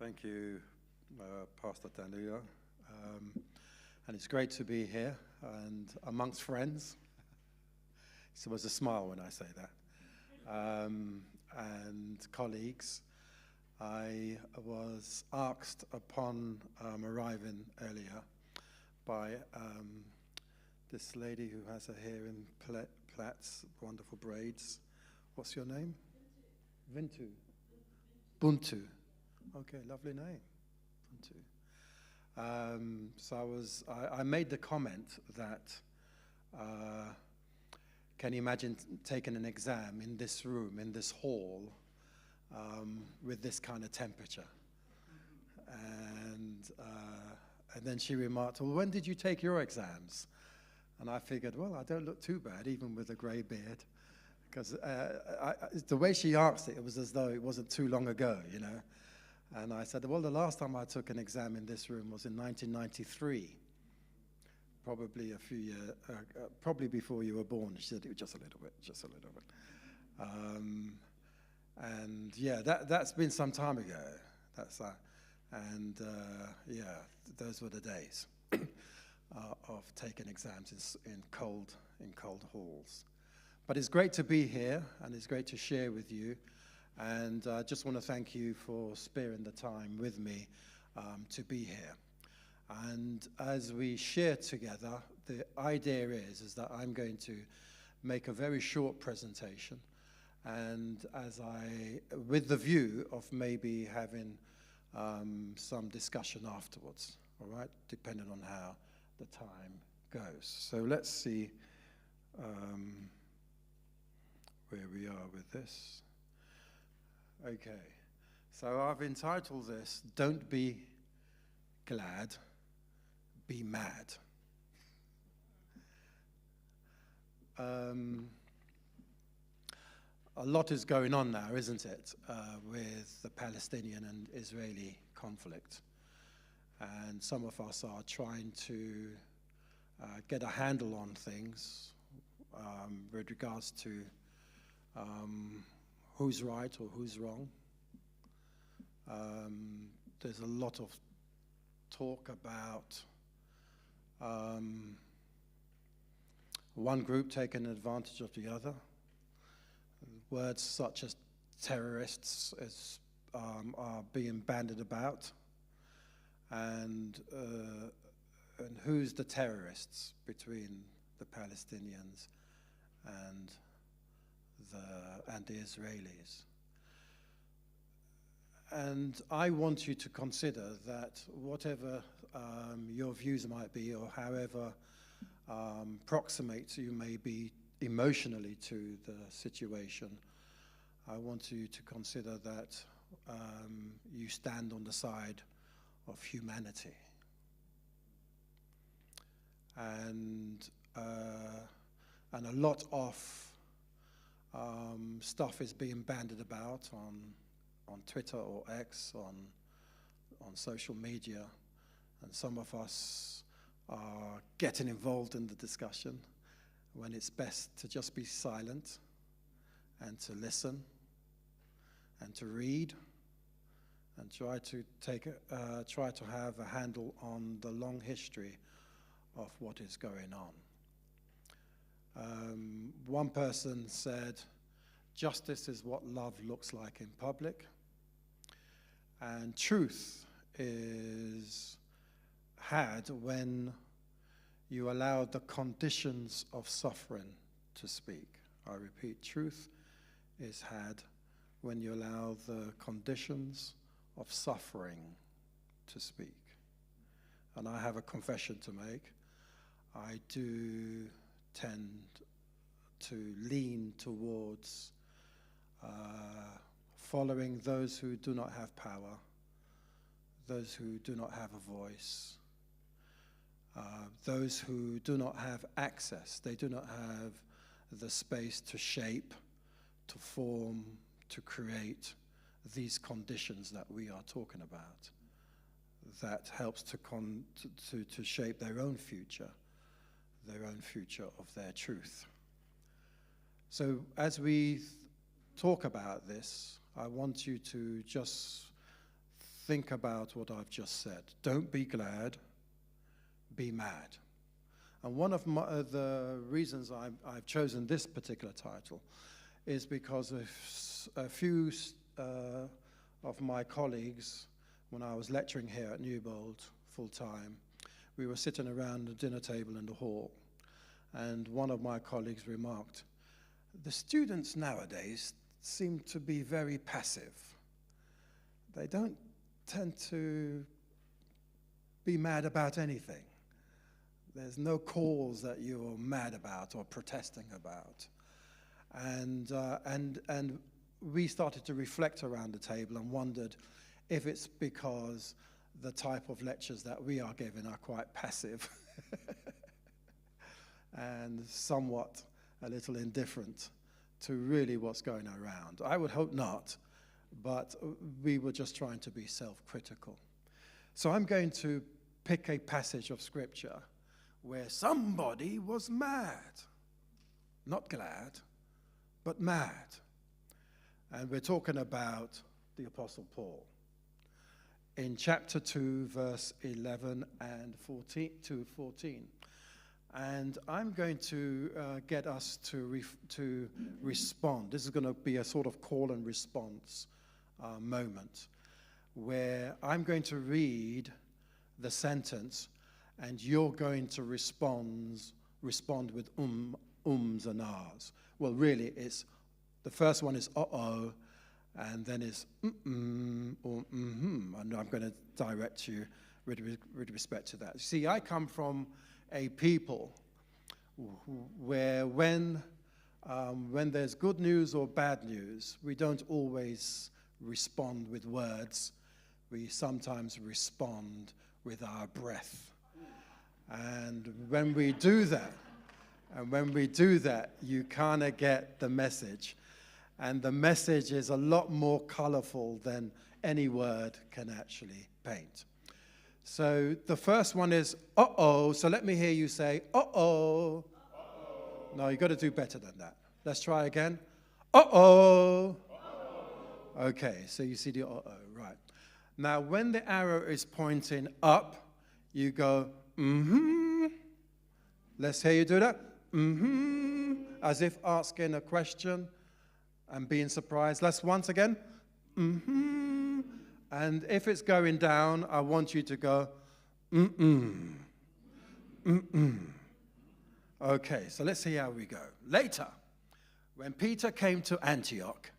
Thank you, Pastor Danuya. And it's great to be here and amongst friends. So it was a smile when I say that. And colleagues. I was asked upon arriving earlier by this lady who has her hair in plaits, wonderful braids. What's your name? Vintu. Buntu. Okay, lovely name. Buntu. So I made the comment that can you imagine taking an exam in this room, in this hall, with this kind of temperature? And then she remarked, well, when did you take your exams? And I figured, well, I don't look too bad, even with a grey beard. Because the way she asked it, it was as though it wasn't too long ago, you know. And I said, well, the last time I took an exam in this room was in 1993. Probably a few years, probably before you were born. She said, it was just a little bit. And yeah, that's been some time ago. Yeah, those were the days of taking exams in cold halls. But it's great to be here, and it's great to share with you. And I just want to thank you for sparing the time with me to be here. And as we share together, the idea is that I'm going to make a very short presentation, and with the view of maybe having some discussion afterwards, all right, depending on how the time goes. So let's see where we are with this. Okay, so I've entitled this, Don't Be Glad, Be Mad. A lot is going on now, isn't it, with the Palestinian and Israeli conflict. And some of us are trying to get a handle on things with regards to who's right or who's wrong. There's a lot of talk about one group taking advantage of the other. Words such as terrorists are being bandied about. And who's the terrorists between the Palestinians and the Israelis? And I want you to consider that whatever your views might be, or however proximate you may be emotionally to the situation, I want you to consider that you stand on the side of humanity. And a lot of stuff is being bandied about on Twitter or X, on social media, and some of us are getting involved in the discussion when it's best to just be silent and to listen and to read and try to have a handle on the long history of what is going on. One person said, justice is what love looks like in public, and truth is had when you allow the conditions of suffering to speak. I repeat, truth is had when you allow the conditions of suffering to speak. And I have a confession to make. I do tend to lean towards following those who do not have power, those who do not have a voice, those who do not have access. They do not have the space to shape, to form, to create these conditions that we are talking about. That helps to shape their own future of their truth. So as we talk about this, I want you to just think about what I've just said. Don't be glad, be mad. And one of the reasons I've chosen this particular title is because a few of my colleagues, when I was lecturing here at Newbold full-time, we were sitting around the dinner table in the hall, and one of my colleagues remarked, the students nowadays seem to be very passive. They don't tend to be mad about anything. There's no cause that you're mad about or protesting about. And we started to reflect around the table and wondered if it's because the type of lectures that we are giving are quite passive and somewhat a little indifferent to really what's going around. I would hope not, but we were just trying to be self-critical. So I'm going to pick a passage of scripture where somebody was mad, not glad, but mad. And we're talking about the Apostle Paul. In chapter 2, verse 11 and 14 to 14. And I'm going to get us to respond. This is going to be a sort of call and response moment where I'm going to read the sentence and you're going to respond with ums and ahs. Well, really, the first one is uh-oh, and then it's or and I'm going to direct you with respect to that. See, I come from a people where when there's good news or bad news, we don't always respond with words. We sometimes respond with our breath. And when we do that, you kind of get the message. And the message is a lot more colorful than any word can actually paint. So the first one is, uh-oh. So let me hear you say, uh-oh. Uh-oh. No, you've got to do better than that. Let's try again. Uh-oh. Uh-oh. Okay, so you see the uh-oh, right. Now, when the arrow is pointing up, you go, mm-hmm. Let's hear you do that. Mm-hmm. As if asking a question and being surprised. Let's once again. Mm-hmm. And if it's going down, I want you to go, mm-mm. Mm-mm. Okay, so let's see how we go. Later, when Peter came to Antioch,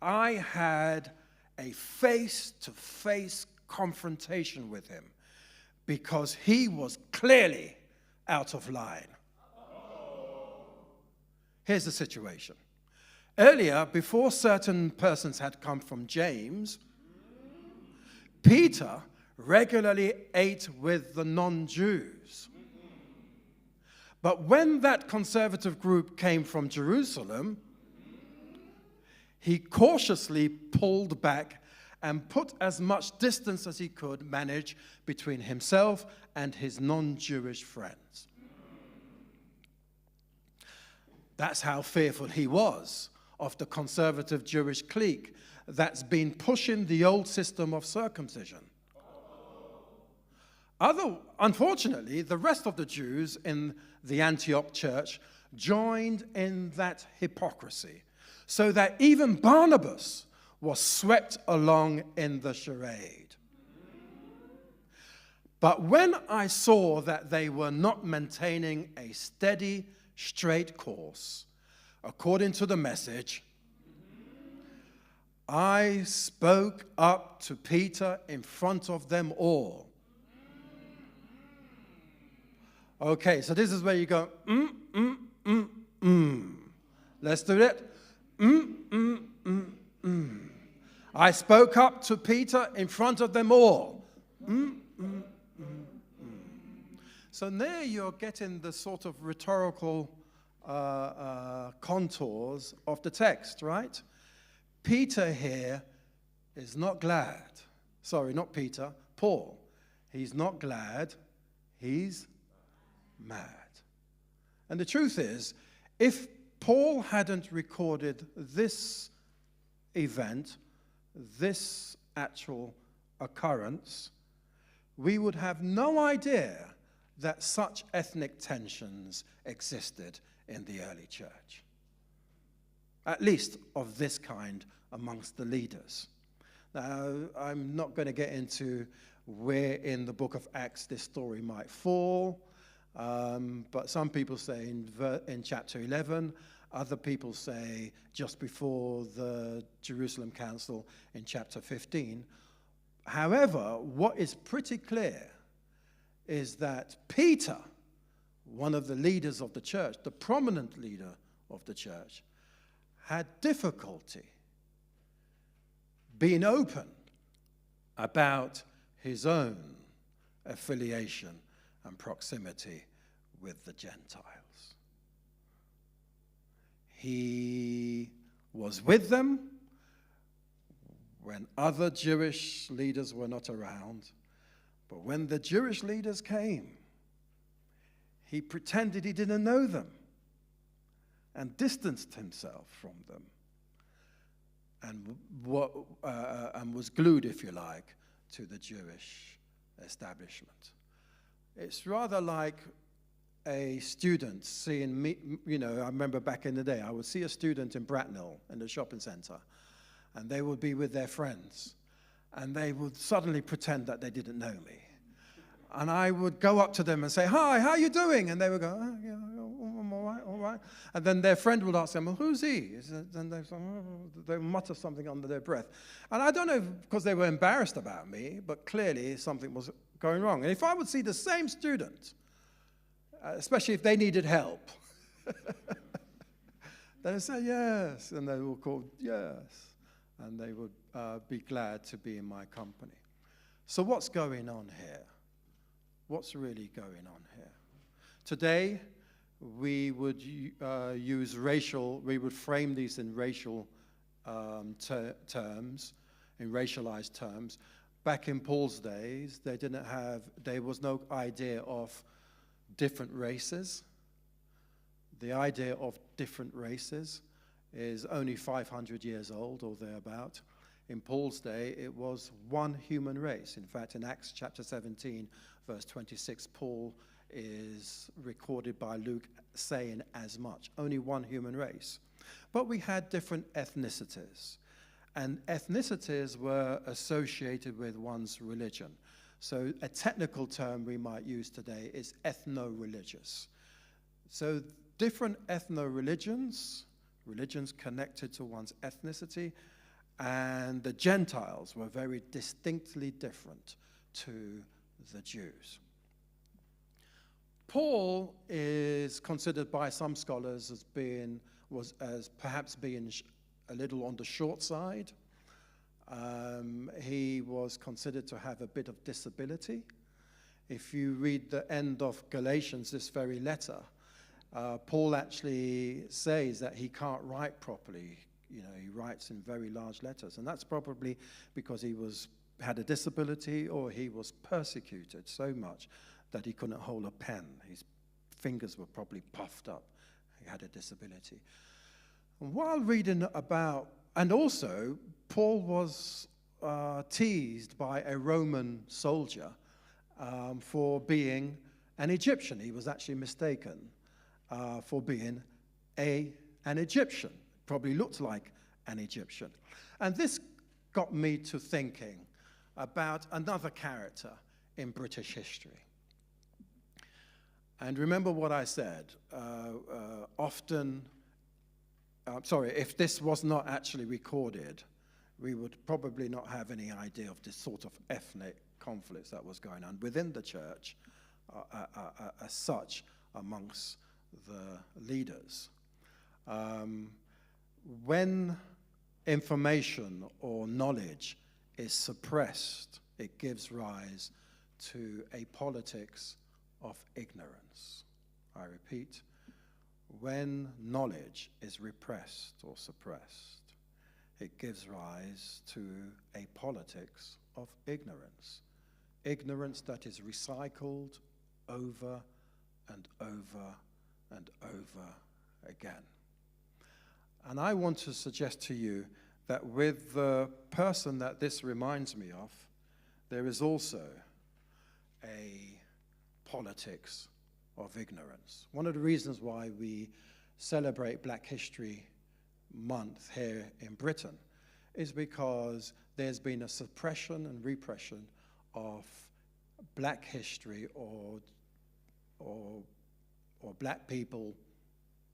I had a face-to-face confrontation with him because he was clearly out of line. Here's the situation. Earlier, before certain persons had come from James, Peter regularly ate with the non-Jews. But when that conservative group came from Jerusalem, he cautiously pulled back and put as much distance as he could manage between himself and his non-Jewish friends. That's how fearful he was of the conservative Jewish clique that's been pushing the old system of circumcision. Unfortunately, the rest of the Jews in the Antioch church joined in that hypocrisy, so that even Barnabas was swept along in the charade. But when I saw that they were not maintaining a steady, straight course, according to the message, I spoke up to Peter in front of them all. Okay, so this is where you go, Let's do it. I spoke up to Peter in front of them all. So there you're getting the sort of rhetorical contours of the text, right? Peter here is not glad. Sorry, not Peter, Paul. He's not glad, he's mad. And the truth is, if Paul hadn't recorded this event, this actual occurrence, we would have no idea that such ethnic tensions existed in the early church, at least of this kind amongst the leaders. Now, I'm not going to get into where in the book of Acts this story might fall, but some people say in chapter 11, other people say just before the Jerusalem Council in chapter 15. However, what is pretty clear is that Peter, one of the leaders of the church, the prominent leader of the church, had difficulty being open about his own affiliation and proximity with the Gentiles. He was with them when other Jewish leaders were not around, but when the Jewish leaders came, he pretended he didn't know them and distanced himself from them and was glued, if you like, to the Jewish establishment. It's rather like a student seeing me, I remember back in the day, I would see a student in Bracknell in the shopping centre, and they would be with their friends, and they would suddenly pretend that they didn't know me. And I would go up to them and say, "Hi, how are you doing?" And they would go, "Oh, yeah, I'm all right. And then their friend would ask them, "Well, who's he?" And they would mutter something under their breath. And I don't know because they were embarrassed about me, but clearly something was going wrong. And if I would see the same student, especially if they needed help, they would say, "Yes," and they would call, "Yes," and they would be glad to be in my company. So what's going on here? What's really going on here? Today, we would use we would frame these in racial terms, in racialized terms. Back in Paul's days, there was no idea of different races. The idea of different races is only 500 years old or thereabout. In Paul's day, it was one human race. In fact, in Acts chapter 17, verse 26, Paul is recorded by Luke saying as much. Only one human race. But we had different ethnicities. And ethnicities were associated with one's religion. So a technical term we might use today is ethno-religious. So different ethno-religions, religions connected to one's ethnicity, and the Gentiles were very distinctly different to the Jews. Paul is considered by some scholars as perhaps being a little on the short side. He was considered to have a bit of disability. If you read the end of Galatians, this very letter, Paul actually says that he can't write properly. He writes in very large letters, and that's probably because he had a disability or he was persecuted so much that he couldn't hold a pen. His fingers were probably puffed up. He had a disability. And while reading and also Paul was teased by a Roman soldier for being an Egyptian. He was actually mistaken for being an Egyptian. Probably looked like an Egyptian. And this got me to thinking about another character in British history. And remember what I said, if this was not actually recorded, we would probably not have any idea of this sort of ethnic conflicts that was going on within the church as such amongst the leaders. When information or knowledge is suppressed, it gives rise to a politics of ignorance. I repeat, when knowledge is repressed or suppressed, it gives rise to a politics of ignorance. Ignorance that is recycled over and over and over again. And I want to suggest to you that with the person that this reminds me of, there is also a politics of ignorance. One of the reasons why we celebrate Black History Month here in Britain is because there's been a suppression and repression of Black history or Black people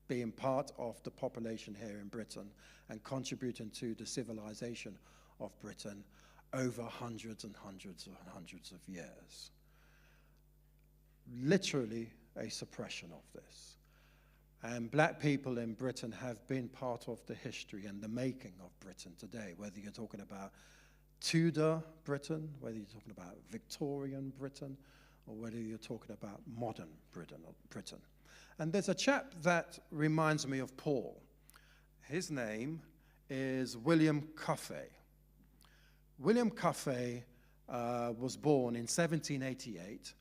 being part of the population here in Britain and contributing to the civilization of Britain over hundreds and hundreds and hundreds of years. Literally a suppression of this. And Black people in Britain have been part of the history and the making of Britain today, whether you're talking about Tudor Britain, whether you're talking about Victorian Britain, or whether you're talking about modern Britain. And there's a chap that reminds me of Paul. His name is William Cuffey. William Cuffey was born in 1788,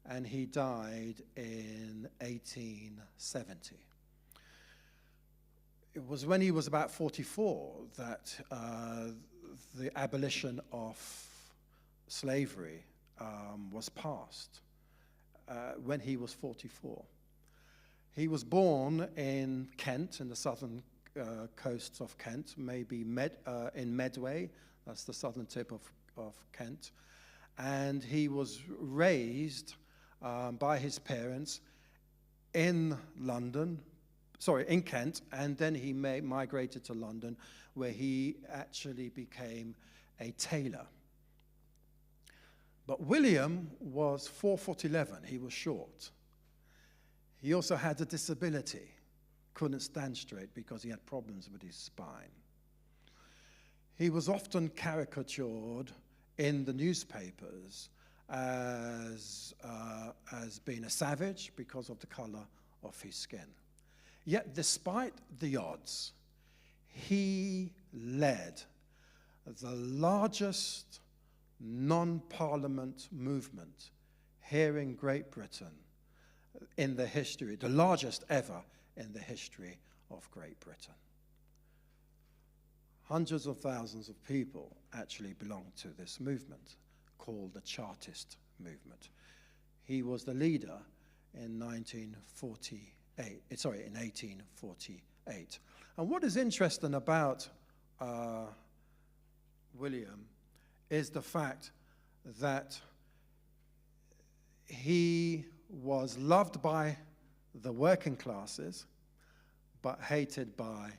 and he died in 1870. It was when he was about 44 that the abolition of slavery was passed, when he was 44. He was born in Kent, in the southern coasts of Kent, maybe in Medway, that's the southern tip of Kent. And he was raised by his parents in Kent, and then he migrated to London, where he actually became a tailor. But William was 4'11", he was short. He also had a disability, couldn't stand straight because he had problems with his spine. He was often caricatured in the newspapers as being a savage because of the color of his skin. Yet, despite the odds, he led the largest non-parliament movement here in Great Britain in the history, the largest ever in the history of Great Britain. Hundreds of thousands of people actually belonged to this movement called the Chartist movement. He was the leader in 1848. And what is interesting about William is the fact that he was loved by the working classes, but hated by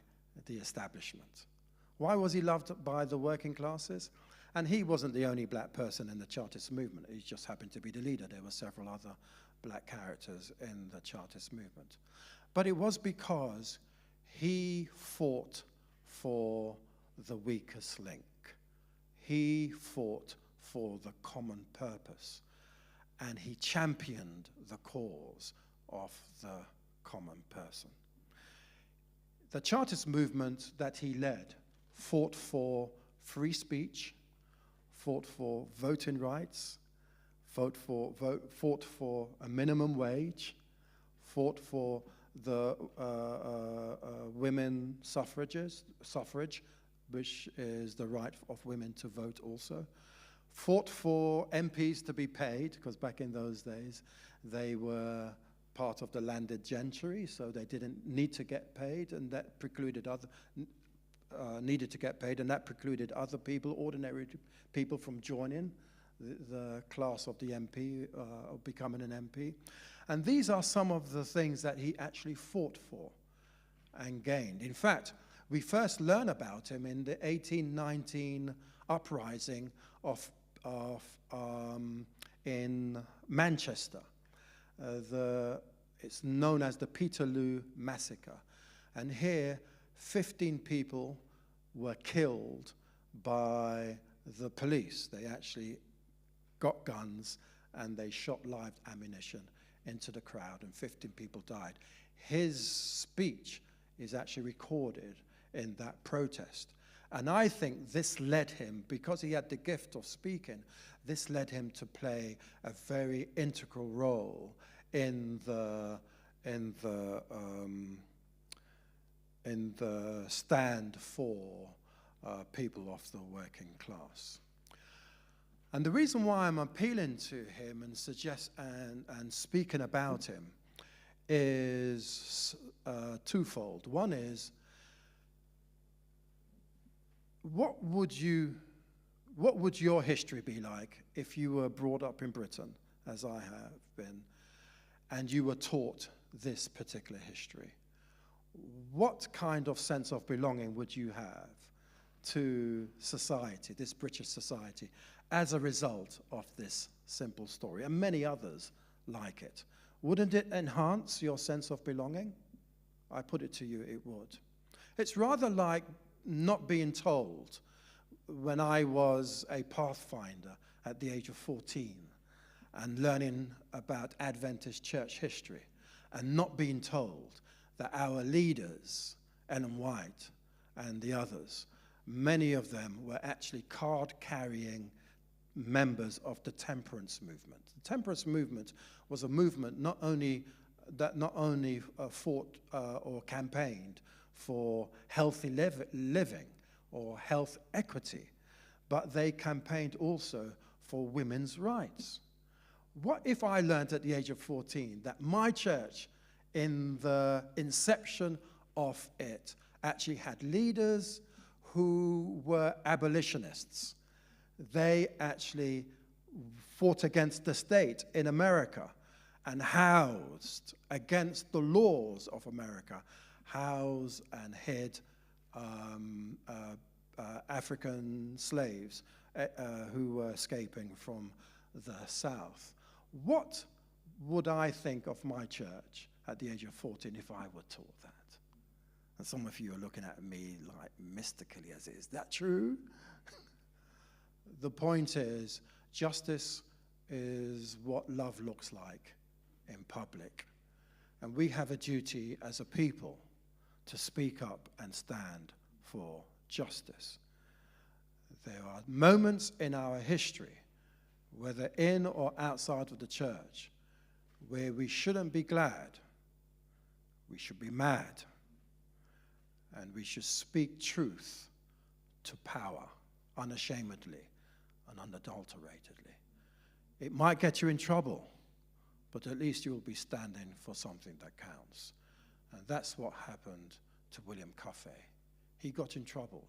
the establishment. Why was he loved by the working classes? And he wasn't the only Black person in the Chartist movement. He just happened to be the leader. There were several other Black characters in the Chartist movement. But it was because he fought for the weakest link. He fought for the common purpose. And he championed the cause of the common person. The Chartist movement that he led fought for free speech, fought for voting rights, fought for a minimum wage, fought for the women suffrage, which is the right of women to vote also, fought for MPs to be paid, because back in those days they were part of the landed gentry, so they didn't need to get paid, and that precluded other people, ordinary people, from joining the class of the MP, of becoming an MP. And these are some of the things that he actually fought for and gained. In fact, we first learn about him in the 1819 uprising in Manchester. It's known as the Peterloo Massacre. And here, 15 people were killed by the police. They actually got guns and they shot live ammunition into the crowd, and 15 people died. His speech is actually recorded in that protest. And I think this led him, because he had the gift of speaking, this led him to play a very integral role in the stand for people of the working class. And the reason why I'm appealing to him and and speaking about him is twofold. One is, what would your history be like if you were brought up in Britain, as I have been, and you were taught this particular history? What kind of sense of belonging would you have to society, this British society, as a result of this simple story, and many others like it? Wouldn't it enhance your sense of belonging? I put it to you, it would. It's rather like not being told when I was a pathfinder at the age of 14 and learning about Adventist church history and not being told that our leaders, Ellen White and the others, many of them were actually card-carrying members of the temperance movement. The temperance movement was a movement not only fought or campaigned for healthy living or health equity, but they campaigned also for women's rights. What if I learned at the age of 14 that my church, in the inception of it, actually had leaders who were abolitionists? They actually fought against the state in America and housed, against the laws of America, housed and hid African slaves who were escaping from the South. What would I think of my church at the age of 14 if I were taught that? And some of you are looking at me like mystically as is that true? The point is, justice is what love looks like in public. And we have a duty as a people to speak up and stand for justice. There are moments in our history, whether in or outside of the church, where we shouldn't be glad, we should be mad, and we should speak truth to power unashamedly and unadulteratedly. It might get you in trouble, but at least you will be standing for something that counts. And that's what happened to William Cuffey. He got in trouble,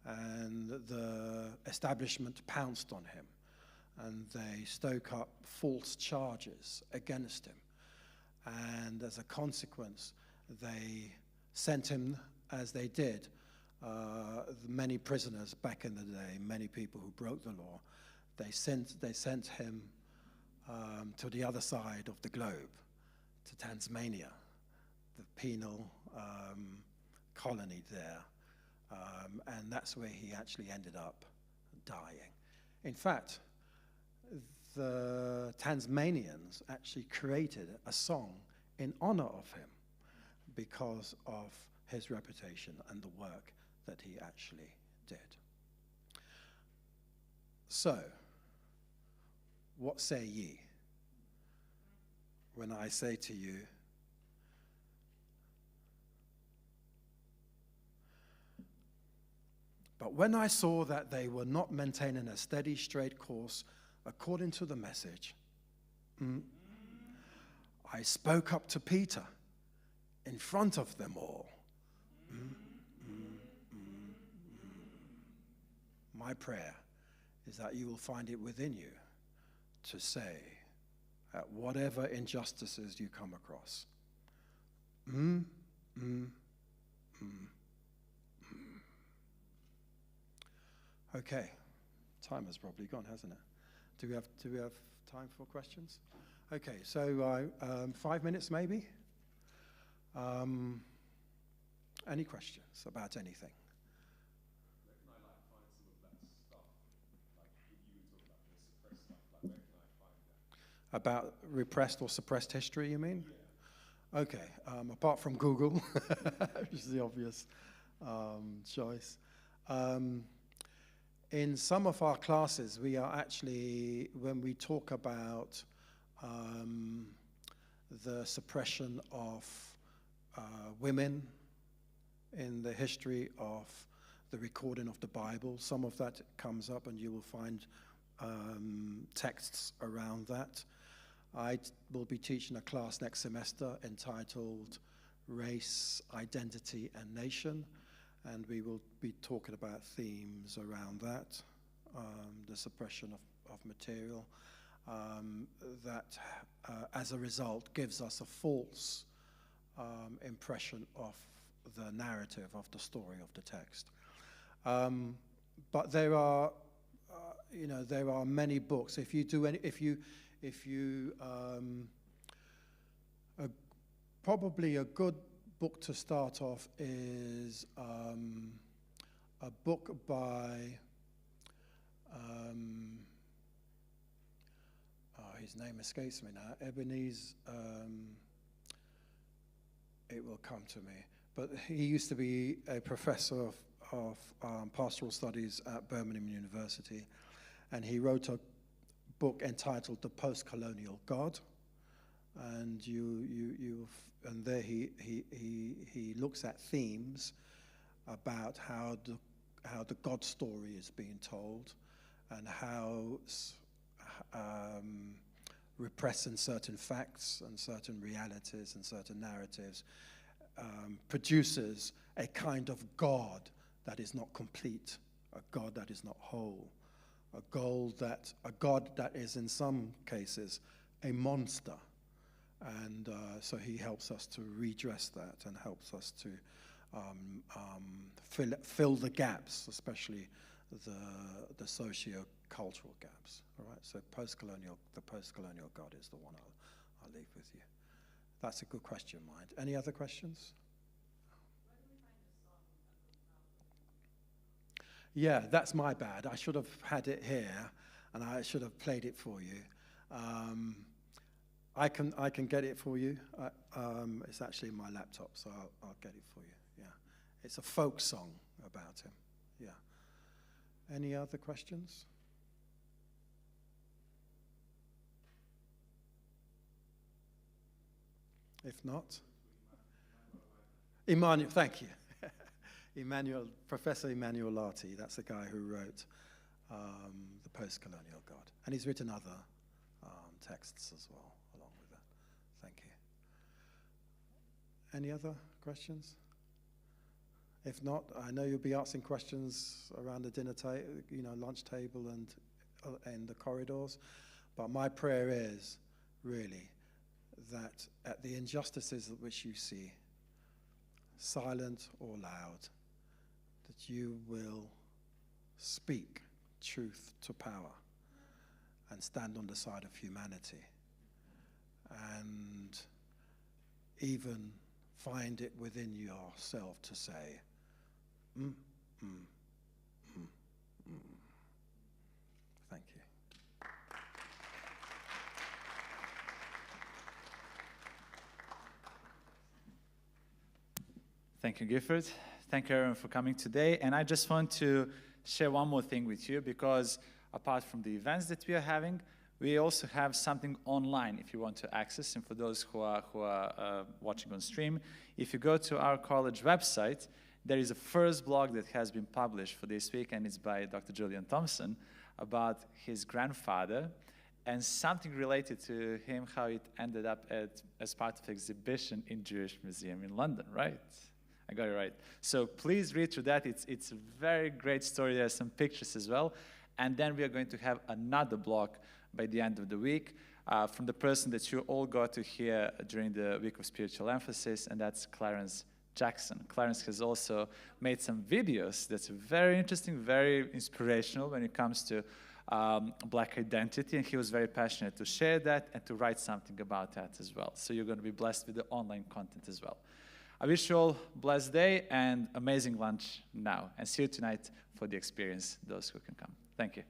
and the establishment pounced on him, and they stoke up false charges against him. And as a consequence, they sent him, as they did, many prisoners back in the day, many people who broke the law. They sent him to the other side of the globe, to Tasmania, the penal colony there. And that's where he actually ended up dying. In fact, the Tasmanians actually created a song in honor of him because of his reputation and the work that he actually did. So, what say ye when I say to you, but when I saw that they were not maintaining a steady, straight course according to the message, I spoke up to Peter in front of them all. My prayer is that you will find it within you to say at whatever injustices you come across, Okay, time has probably gone, hasn't it? Do we have time for questions? Okay, so 5 minutes maybe. Any questions about anything? Where can I find some of that stuff? Like if you were talking about the suppressed stuff, where can I find that? About repressed or suppressed history, you mean? Yeah. Okay, apart from Google, which is the obvious choice. In some of our classes, we are actually, when we talk about the suppression of women in the history of the recording of the Bible, some of that comes up, and you will find texts around that. I will be teaching a class next semester entitled Race, Identity and Nation, and we will be talking about themes around that, the suppression of material, that as a result gives us a false impression of the narrative, of the story of the text. But there are, there are many books. If you do any, probably a good book to start off is a book by his name escapes me now. Ebenezer. It will come to me. But he used to be a professor of pastoral studies at Birmingham University, and he wrote a book entitled "The Post-Colonial God," and and there he looks at themes about how the God story is being told, and how repressing certain facts and certain realities and certain narratives produces a kind of God that is not complete, a God that is not whole, a God that is in some cases a monster. And so he helps us to redress that and helps us to fill the gaps, especially the socio-cultural gaps. All right, so the post-colonial God is the one I'll leave with you. That's a good question, mind. Any other questions? Yeah, that's my bad. I should have had it here, and I should have played it for you. I can get it for you. It's actually in my laptop, so I'll get it for you. Yeah, it's a folk song about him. Yeah. Any other questions? If not, Emmanuel, thank you. Professor Emmanuel Lati, that's the guy who wrote The Post-Colonial God. And he's written other texts as well along with that. Thank you. Any other questions? If not, I know you'll be asking questions around the dinner table, lunch table and in the corridors. But my prayer is really that at the injustices which you see, silent or loud, that you will speak truth to power and stand on the side of humanity, and even find it within yourself to say, Thank you. Thank you, Gifford. Thank you, everyone, for coming today. And I just want to share one more thing with you, because apart from the events that we are having, we also have something online if you want to access. And for those who are watching on stream, if you go to our college website, there is a first blog that has been published for this week, and it's by Dr. Julian Thompson, about his grandfather and something related to him, how it ended up as part of exhibition in Jewish Museum in London, right? I got it right. So please read through that. It's a very great story. There are some pictures as well. And then we are going to have another blog by the end of the week from the person that you all got to hear during the Week of Spiritual Emphasis, and that's Clarence Jackson. Clarence has also made some videos that's very interesting, very inspirational when it comes to Black identity, and he was very passionate to share that and to write something about that as well. So you're going to be blessed with the online content as well. I wish you all a blessed day and amazing lunch now. And see you tonight for the experience, those who can come. Thank you.